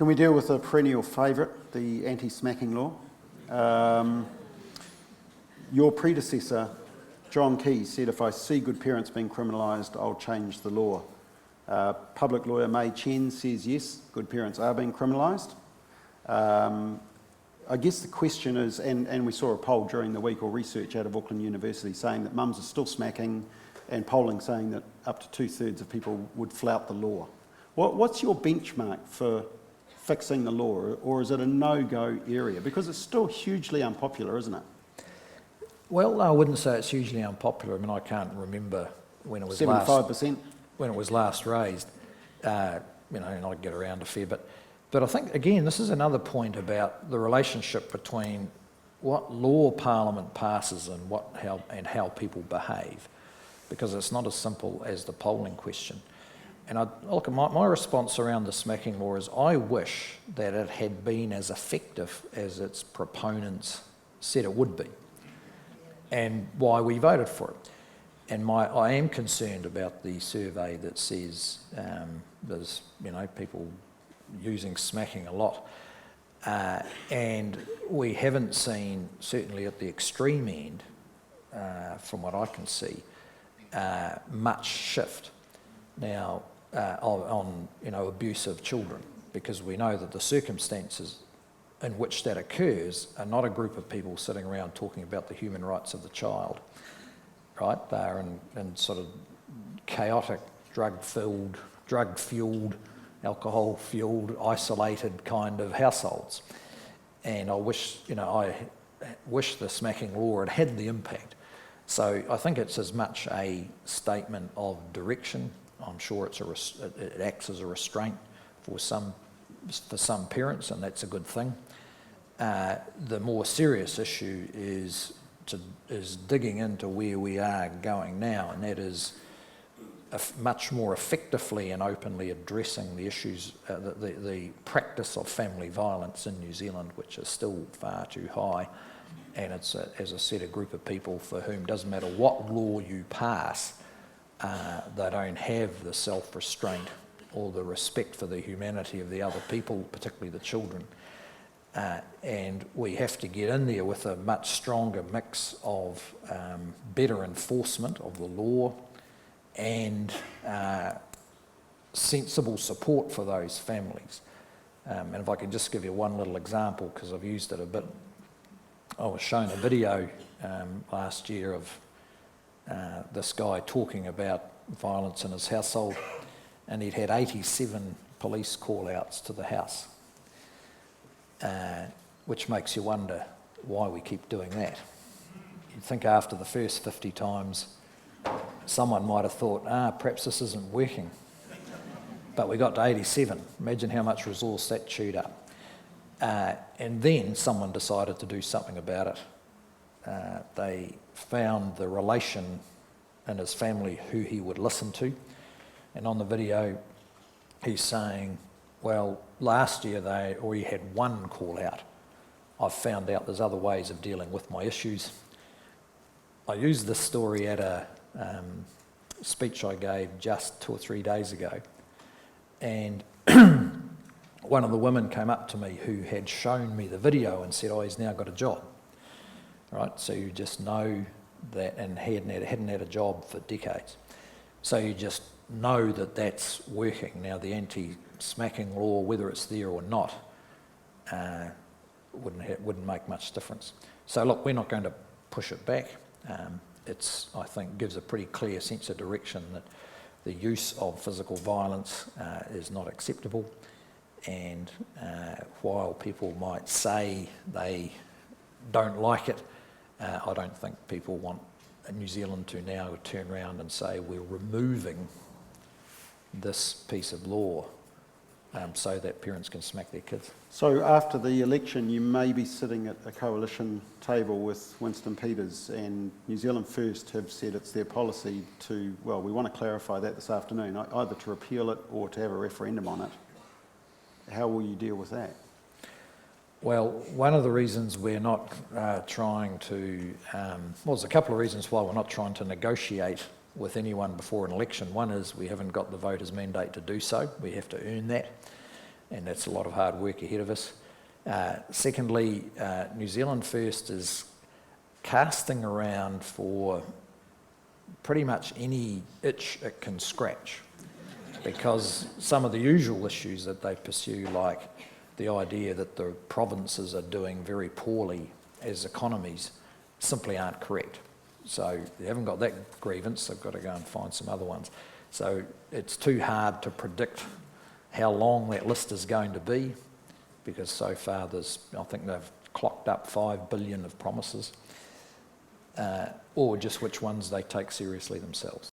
Can we deal with a perennial favourite, the anti-smacking law? Your predecessor, John Key, said if I see good parents being criminalised, I'll change the law. Public lawyer May Chen says yes, good parents are being criminalised. I guess the question is, and we saw a poll during the week or research out of Auckland University saying that mums are still smacking, and polling saying that up to 2/3 of people would flout the law. What's your benchmark for fixing the law, or is it a no-go area? Because it's still hugely unpopular, isn't it? Well, I wouldn't say it's hugely unpopular. I mean, I can't remember when it was 75%? When it was last raised, and I get around a fair bit. But I think, again, this is another point about the relationship between what law Parliament passes and how people behave, because it's not as simple as the polling question. And look, my response around the smacking law is I wish that it had been as effective as its proponents said it would be, and why we voted for it. And I am concerned about the survey that says there's people using smacking a lot, and we haven't seen, certainly at the extreme end, from what I can see, much shift now on abuse of children, because we know that the circumstances in which that occurs are not a group of people sitting around talking about the human rights of the child, right? They're in sort of chaotic, drug-fueled, alcohol-fueled, isolated kind of households. And I wish the smacking law had the impact. So I think it's as much a statement of direction. I'm sure it acts as a restraint for some parents, and that's a good thing. The more serious issue is digging into where we are going now, and that is much more effectively and openly addressing the issues, the practice of family violence in New Zealand, which is still far too high. And it's, as I said, a group of people for whom, doesn't matter what law you pass, they don't have the self-restraint or the respect for the humanity of the other people, particularly the children. And we have to get in there with a much stronger mix of better enforcement of the law and sensible support for those families. And if I can just give you one little example, because I've used it a bit. I was shown a video last year of this guy talking about violence in his household, and he'd had 87 police call-outs to the house, which makes you wonder why we keep doing that. You'd think after the first 50 times, someone might have thought, perhaps this isn't working. But we got to 87. Imagine how much resource that chewed up. And then someone decided to do something about it. They found the relation in his family who he would listen to. And on the video, he's saying, well, last year we had one call out. I've found out there's other ways of dealing with my issues. I used this story at a speech I gave just 2 or 3 days ago. And one of the women came up to me who had shown me the video and said, he's now got a job. Right, so you just know that, and he hadn't had a job for decades. So you just know that that's working. Now the anti-smacking law, whether it's there or not, wouldn't make much difference. So look, we're not going to push it back. I think, gives a pretty clear sense of direction that the use of physical violence is not acceptable. And while people might say they don't like it, I don't think people want New Zealand to now turn around and say we're removing this piece of law so that parents can smack their kids. So after the election, you may be sitting at a coalition table with Winston Peters, and New Zealand First have said it's their policy to, well, we want to clarify that this afternoon, either to repeal it or to have a referendum on it. How will you deal with that? Well, one of the reasons we're not trying to, there's a couple of reasons why we're not trying to negotiate with anyone before an election. One is we haven't got the voters' mandate to do so. We have to earn that. and that's a lot of hard work ahead of us. Secondly, New Zealand First is casting around for pretty much any itch it can scratch, because some of the usual issues that they pursue, like the idea that the provinces are doing very poorly as economies, simply aren't correct. So they haven't got that grievance, they've got to go and find some other ones. So it's too hard to predict how long that list is going to be, because so far I think they've clocked up 5 billion of promises, or just which ones they take seriously themselves.